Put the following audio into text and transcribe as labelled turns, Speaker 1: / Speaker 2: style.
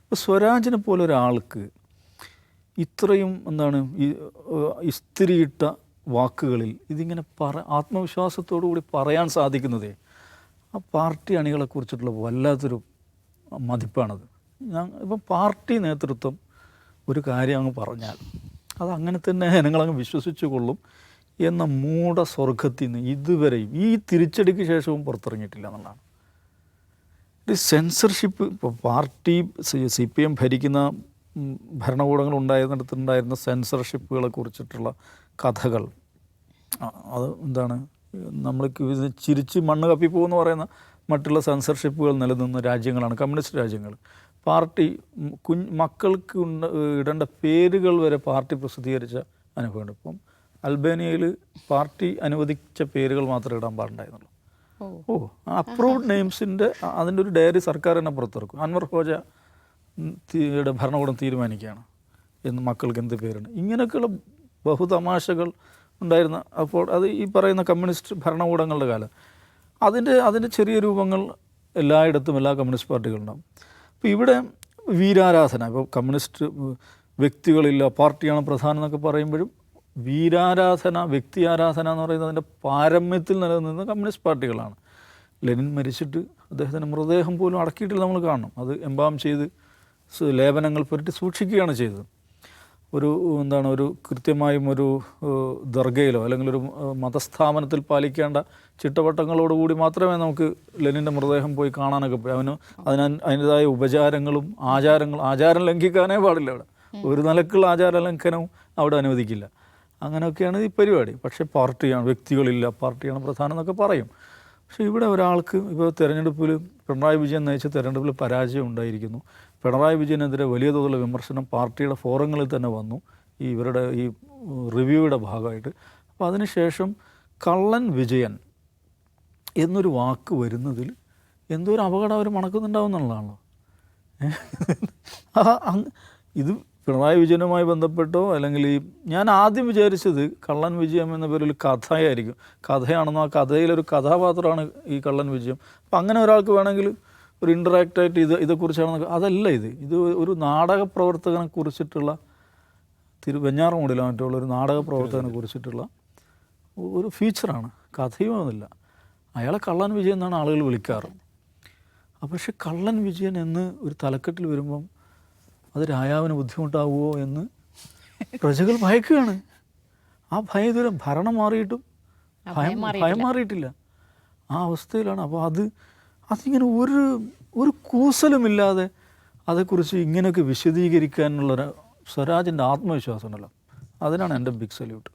Speaker 1: ഇപ്പോൾ സ്വരാജിനെ പോലെ ഒരാൾക്ക് ഇത്രയും എന്താണ് ഇസ്തിരിയിട്ട വാക്കുകളിൽ ഇതിങ്ങനെ ആത്മവിശ്വാസത്തോടു കൂടി പറയാൻ സാധിക്കുന്നതേ ആ പാർട്ടി അണികളെക്കുറിച്ചിട്ടുള്ള വല്ലാത്തൊരു മതിപ്പാണത്. ഇപ്പം പാർട്ടി നേതൃത്വം ഒരു കാര്യം അങ്ങ് പറഞ്ഞാൽ അതങ്ങനെ തന്നെ ജനങ്ങളങ്ങ് വിശ്വസിച്ചു കൊള്ളും എന്ന മൂഢ സ്വർഗത്തിൽ നിന്ന് ഇതുവരെയും ഈ തിരിച്ചടിക്ക് ശേഷവും പുറത്തിറങ്ങിയിട്ടില്ല എന്നുള്ളതാണ്. ഈ സെൻസർഷിപ്പ് ഇപ്പോൾ പാർട്ടി CPM ഭരിക്കുന്ന ഭരണകൂടങ്ങൾ ഉണ്ടായിരുന്നിടത്തുണ്ടായിരുന്ന സെൻസർഷിപ്പുകളെ കുറിച്ചിട്ടുള്ള കഥകൾ അത് എന്താണ് നമ്മൾ ചിരിച്ച് മണ്ണ് കപ്പിപ്പോകുമെന്ന് പറയുന്ന മറ്റുള്ള സെൻസർഷിപ്പുകൾ നിലനിന്ന രാജ്യങ്ങളാണ് കമ്മ്യൂണിസ്റ്റ് രാജ്യങ്ങൾ. പാർട്ടി മക്കൾക്ക് ഇടേണ്ട പേരുകൾ വരെ പാർട്ടി പ്രസിദ്ധീകരിച്ച അനുഭവമുണ്ട്. ഇപ്പം അൽബേനിയയിൽ പാർട്ടി അനുവദിച്ച പേരുകൾ മാത്രമേ ഇടാൻ പാടുണ്ടായിരുന്നുള്ളൂ. അപ്രൂവ്ഡ് നെയിംസിൻ്റെ അതിൻ്റെ ഒരു ഡയറി സർക്കാർ തന്നെ പുറത്തിറക്കും. അൻവർ ഹോജ ഭരണകൂടം തീരുമാനിക്കുകയാണ് എന്ന് മക്കൾക്ക് എന്ത് പേരുണ്ട്. ഇങ്ങനെയൊക്കെയുള്ള ബഹുതമാശകൾ ഉണ്ടായിരുന്ന അപ്പോൾ അത് ഈ പറയുന്ന കമ്മ്യൂണിസ്റ്റ് ഭരണകൂടങ്ങളുടെ കാലം അതിൻ്റെ ചെറിയ രൂപങ്ങൾ എല്ലായിടത്തും എല്ലാ കമ്മ്യൂണിസ്റ്റ് പാർട്ടികളുണ്ടാകും. ഇപ്പോൾ ഇവിടെ വീരാരാധന, ഇപ്പോൾ കമ്മ്യൂണിസ്റ്റ് വ്യക്തികളില്ല പാർട്ടിയാണ് പ്രധാനം എന്നൊക്കെ പറയുമ്പോഴും വീരാരാധന, വ്യക്തി ആരാധന എന്ന് പറയുന്നത് അതിൻ്റെ പാരമ്യത്തിൽ നിലനിന്ന കമ്മ്യൂണിസ്റ്റ് പാർട്ടികളാണ്. ലെനിൻ മരിച്ചിട്ട് അദ്ദേഹത്തിൻ്റെ മൃതദേഹം പോലും അടക്കിയിട്ടില്ല, നമ്മൾ കാണണം. അത് എംബാം ചെയ്ത് ലേപനങ്ങൾ പുരട്ടി സൂക്ഷിക്കുകയാണ് ചെയ്തത്. ഒരു കൃത്യമായും ഒരു ദർഗയിലോ അല്ലെങ്കിൽ ഒരു മതസ്ഥാപനത്തിൽ പാലിക്കേണ്ട ചിട്ടവട്ടങ്ങളോടുകൂടി മാത്രമേ നമുക്ക് ലെനിൻ്റെ മൃതദേഹം പോയി കാണാനൊക്കെ പോയി. അതിൻ്റെതായ ഉപചാരങ്ങളും ആചാരം ലംഘിക്കാനേ പാടില്ല. അവിടെ ഒരു നിലക്കുള്ള ആചാര ലംഘനവും അവിടെ അനുവദിക്കില്ല. അങ്ങനെയൊക്കെയാണ് ഈ പരിപാടി. പക്ഷേ പാർട്ടിയാണ്, വ്യക്തികളില്ല, പാർട്ടിയാണ് പ്രധാനം എന്നൊക്കെ പറയും. പക്ഷേ ഇവിടെ ഒരാൾക്ക് ഇപ്പോൾ തിരഞ്ഞെടുപ്പിൽ പിണറായി വിജയൻ നയിച്ച തിരഞ്ഞെടുപ്പിൽ പരാജയം ഉണ്ടായിരിക്കുന്നു. പിണറായി വിജയനെതിരെ വലിയ തോതിലുള്ള വിമർശനം പാർട്ടിയുടെ ഫോറങ്ങളിൽ തന്നെ വന്നു, ഇവരുടെ ഈ റിവ്യൂയുടെ ഭാഗമായിട്ട്. അപ്പോൾ അതിനുശേഷം കള്ളൻ വിജയൻ എന്നൊരു വാക്ക് വരുന്നതിൽ എന്തോ ഒരു അപകടം അവർ മണക്കുന്നുണ്ടാവും എന്നുള്ളതാണല്ലോ. ഇത് പിണറായി വിജയനുമായി ബന്ധപ്പെട്ടോ അല്ലെങ്കിൽ ഞാൻ ആദ്യം വിചാരിച്ചത് കള്ളൻ വിജയം എന്ന പേരിൽ കഥയായിരിക്കും, കഥയാണെന്നോ ആ കഥയിലൊരു കഥാപാത്രമാണ് ഈ കള്ളൻ വിജയം. അപ്പം അങ്ങനെ ഒരാൾക്ക് വേണമെങ്കിൽ ഒരു ഇൻറ്ററാക്റ്റായിട്ട് ഇതേക്കുറിച്ചാണെന്നൊക്കെ. അതല്ല, ഇത് ഒരു നാടക പ്രവർത്തകനെ കുറിച്ചിട്ടുള്ള വെഞ്ഞാറമൂടിലോ മറ്റുള്ള ഒരു നാടക പ്രവർത്തകനെ കുറിച്ചിട്ടുള്ള ഒരു ഫീച്ചറാണ്, കഥയുമൊന്നുമില്ല. അയാളെ കള്ളൻ വിജയൻ എന്നാണ് ആളുകൾ വിളിക്കാറ്. പക്ഷെ കള്ളൻ വിജയൻ എന്ന് ഒരു തലക്കെട്ടിൽ വരുമ്പം അത് രാജാവിന് ബുദ്ധിമുട്ടാവുമോ എന്ന് പ്രജകൾ ഭയക്കുകയാണ്. ആ ഭയദൂരം ഭരണം മാറിയിട്ടും ഭയം മാറിയിട്ടില്ല. ആ അവസ്ഥയിലാണ്. അപ്പോൾ അതിങ്ങനെ ഒരു കൂസലുമില്ലാതെ അതേക്കുറിച്ച് ഇങ്ങനെയൊക്കെ വിശദീകരിക്കാനുള്ളൊരു സ്വരാജിൻ്റെ ആത്മവിശ്വാസം ഉണ്ടല്ലോ, അതിനാണ് എൻ്റെ ബിഗ് സല്യൂട്ട്.